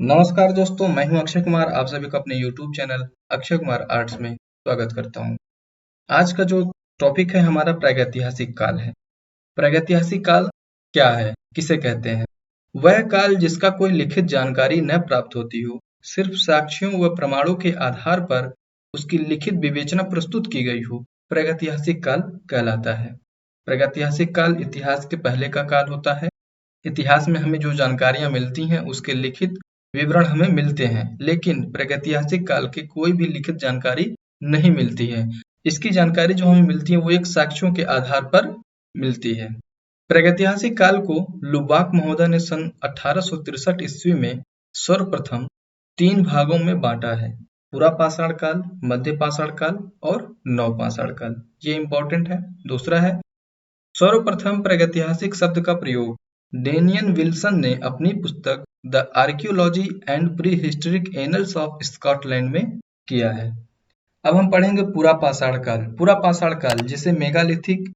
नमस्कार दोस्तों, मैं हूं अक्षय कुमार। आप सभी को अपने YouTube channel Akshay Kumar arts में स्वागत करता हूं। आज का जो टॉपिक है हमारा प्रागैतिहासिक काल है। प्रागैतिहासिक काल क्या है, किसे कहते हैं? वह काल जिसका कोई लिखित जानकारी न प्राप्त होती हो, सिर्फ साक्ष्यों व प्रमाणों के आधार पर उसकी लिखित विवेचना प्रस्तुत की गई हो, प्रागैतिहासिक काल कहलाता है। प्रागैतिहासिक काल इतिहास के पहले का काल होता है। इतिहास में हमें जो जानकारियां मिलती हैं उसके लिखित विवरण हमें मिलते हैं, लेकिन प्रागैतिहासिक काल की कोई भी लिखित जानकारी नहीं मिलती है। इसकी जानकारी जो हमें मिलती है वो एक साक्ष्यों के आधार पर मिलती है। प्रागैतिहासिक काल को लुबाक महोदय ने सन 1863 ईस्वी में सर्वप्रथम 3 भागों में बांटा है: पूरा पाषाण काल, मध्य पाषाण काल और नव पाषाण काल। ये इंपॉर्टेंट है। दूसरा है, सर्वप्रथम प्रागैतिहासिक शब्द का प्रयोग डेनियन विल्सन ने अपनी पुस्तक the archaeology and pre historic annuls of Scotland में किया है। अब हम पढ़ेंगे पूरा पाषाण काल। पूरा पाषाण काल, जिसे मेगालिथिक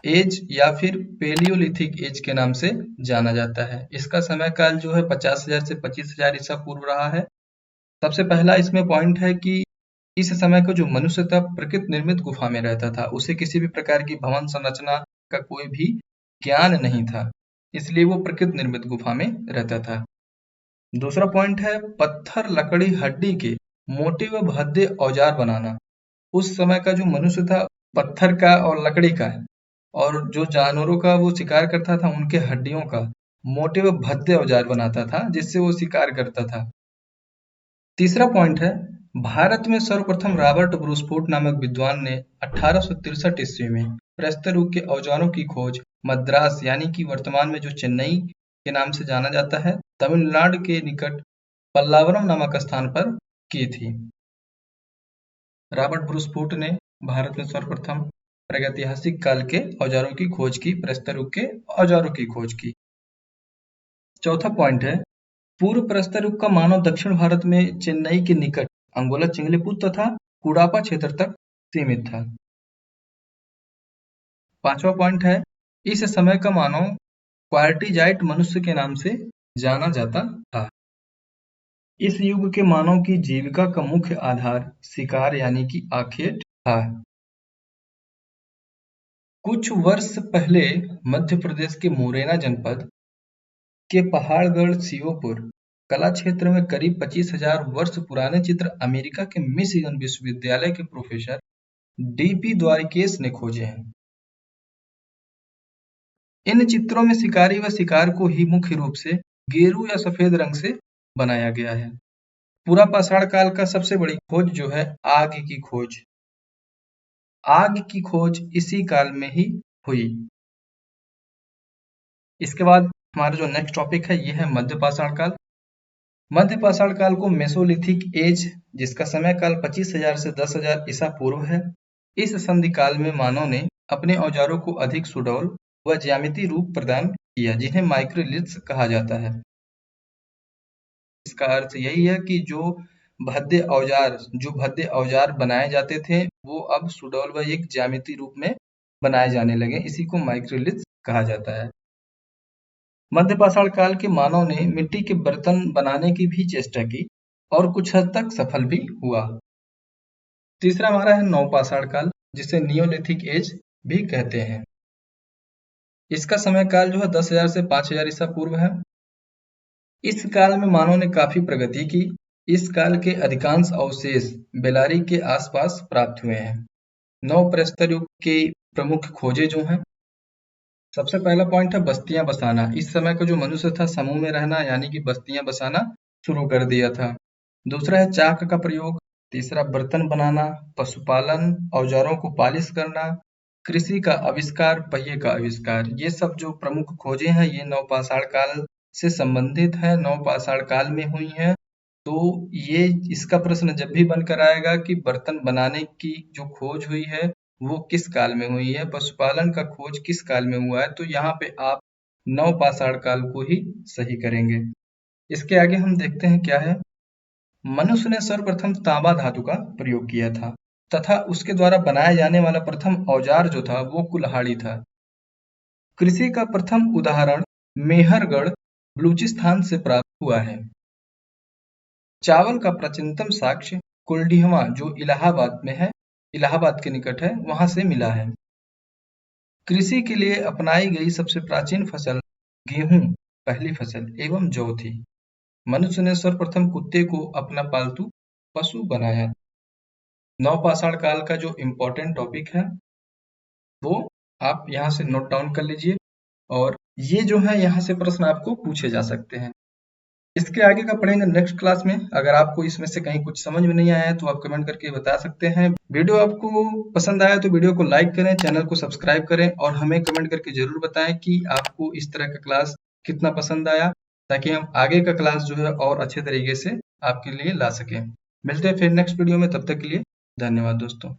एज या फिर पेलियोलिथिक एज के नाम से जाना जाता है। इसका समय काल जो है 50,000 से 25,000 ईसा पूर्व रहा है। सबसे पहला इसमें पॉइंट है कि इस समय का जो मनुष्य था प्रकृति निर्मित गुफा में रहता था। उसे किसी भी प्रकार की भवन संरचना का कोई भी ज्ञान नहीं था, इसलिए वो प्रकृति निर्मित गुफा में रहता था। दूसरा पॉइंट है पत्थर, लकड़ी, हड्डी के मोटे व भद्दे औजार बनाना। उस समय का जो मनुष्य था पत्थर का और लकड़ी का, और जो जानवरों का वो शिकार करता था उनके हड्डियों का मोटे व भद्दे औजार बनाता था, जिससे वो शिकार करता था। तीसरा पॉइंट है भारत में सर्वप्रथम रॉबर्ट ब्रूसफोर्ड नामक विद्वान ने 1863 ईस्वी में प्रस्तर युग के औजारों की खोज मद्रास, यानी कि वर्तमान में जो चेन्नई के नाम से जाना जाता है, तमिलनाडु के निकट पल्लावरम नामक स्थान पर की थी। रॉबर्ट ब्रूसफोर्ड ने भारत में सर्वप्रथम प्रागैतिहासिक काल के औजारों की खोज की, प्रस्तर युग के औजारों की खोज की। चौथा पॉइंट है पूर्व प्रस्तर युग का मानव दक्षिण भारत में चेन्नई के निकट अंगोला, चिंगलीपुत तथा कुडापा क्षेत्र तक सीमित था। पांचवा पॉइंट है इस समय का मानव क्वार्टिजाइट मनुष्य के नाम से जाना जाता था। इस युग के मानव की जीविका का मुख्य आधार शिकार यानी कि आखेट था। कुछ वर्ष पहले मध्य प्रदेश के मुरैना जनपद के पहाड़गढ़ शिवपुर कला क्षेत्र में करीब 25,000 वर्ष पुराने चित्र अमेरिका के मिशिगन विश्वविद्यालय के प्रोफेसर डीपी द्वारिकेश ने खोजे हैं। इन चित्रों में शिकारी व शिकार को ही मुख्य रूप से गेरू या सफेद रंग से बनाया गया है। पूरा पाषाण काल का सबसे बड़ी खोज जो है आग की खोज। आग की खोज इसी काल में ही हुई। इसके बाद हमारा जो नेक्स्ट टॉपिक है ये है मध्य पाषाण काल। मध्य पाषाण काल को मेसोलिथिक एज, जिसका समय काल 25,000 से 10,000 ईसा पूर्व है। इस संधि काल में मानव ने अपने औजारों को अधिक सुडौल व ज्यामितीय रूप प्रदान किया, जिन्हें माइक्रोलिथ्स कहा जाता है। इसका अर्थ यही है कि जो भद्दे औजार बनाए जाते थे वो अब सुडौल व एक ज्यामितीय रूप में बनाए जाने लगे। इसी को माइक्रोलिथ्स कहा जाता है। मध्य पाषाण काल के मानव ने मिट्टी के बर्तन बनाने की भी चेष्टा की और कुछ हद तक सफल भी हुआ। तीसरा हमारा है नवपाषाण काल, जिसे नियोलिथिक एज भी कहते हैं। इसका समय काल जो है 10,000 से 5,000 ईसा पूर्व है। इस काल में मानव ने काफी प्रगति की। इस काल के अधिकांश अवशेष बेलारी के आसपास प्राप्त हुए हैं। नव प्रस्तर युग की प्रमुख खोजें जो हैं, सबसे पहला पॉइंट है बस्तियां बसाना। इस समय का जो मनुष्य था समूह में रहना यानी कि बस्तियां बसाना शुरू कर दिया था। दूसरा है चाक का प्रयोग। तीसरा बर्तन बनाना, पशुपालन, औजारों को पालिश करना, कृषि का आविष्कार, पहिए का आविष्कार। ये सब जो प्रमुख खोजें हैं ये नवपाषाण काल से संबंधित है, नवपाषाण काल में हुई हैं। तो ये इसका प्रश्न जब भी बनकर आएगा कि बर्तन बनाने की जो खोज हुई है वो किस काल में हुई है, पशुपालन का खोज किस काल में हुआ है, तो यहाँ पे आप नवपाषाण काल को ही सही करेंगे। इसके आगे हम देखते हैं क्या है मनुष्य ने सर्वप्रथम तांबा धातु का प्रयोग किया था तथा उसके द्वारा बनाया जाने वाला प्रथम औजार जो था वो कुल्हाड़ी था। कृषि का प्रथम उदाहरण मेहरगढ़ बलूचिस्तान से प्राप्त हुआ है। चावल का प्राचीनतम साक्ष्य कुलडीहवा जो इलाहाबाद में है, इलाहाबाद के निकट है, वहां से मिला है। कृषि के लिए अपनाई गई सबसे प्राचीन फसल गेहूं पहली फसल एवं जौ थी। मनुष्य ने सर्वप्रथम कुत्ते को अपना पालतू पशु बनाया। नवपाषाण काल का जो इम्पोर्टेंट टॉपिक है वो आप यहाँ से नोट डाउन कर लीजिए और ये जो है यहाँ से प्रश्न आपको पूछे जा सकते हैं। इसके आगे का पढ़ेंगे नेक्स्ट क्लास में। अगर आपको इसमें से कहीं कुछ समझ में नहीं आया है तो आप कमेंट करके बता सकते हैं। वीडियो आपको पसंद आया तो वीडियो को लाइक करें, चैनल को सब्सक्राइब करें और हमें कमेंट करके जरूर बताएं कि आपको इस तरह का क्लास कितना पसंद आया, ताकि हम आगे का क्लास जो है और अच्छे तरीके से आपके लिए ला सकें। मिलते हैं फिर नेक्स्ट वीडियो में, तब तक के लिए धन्यवाद दोस्तों।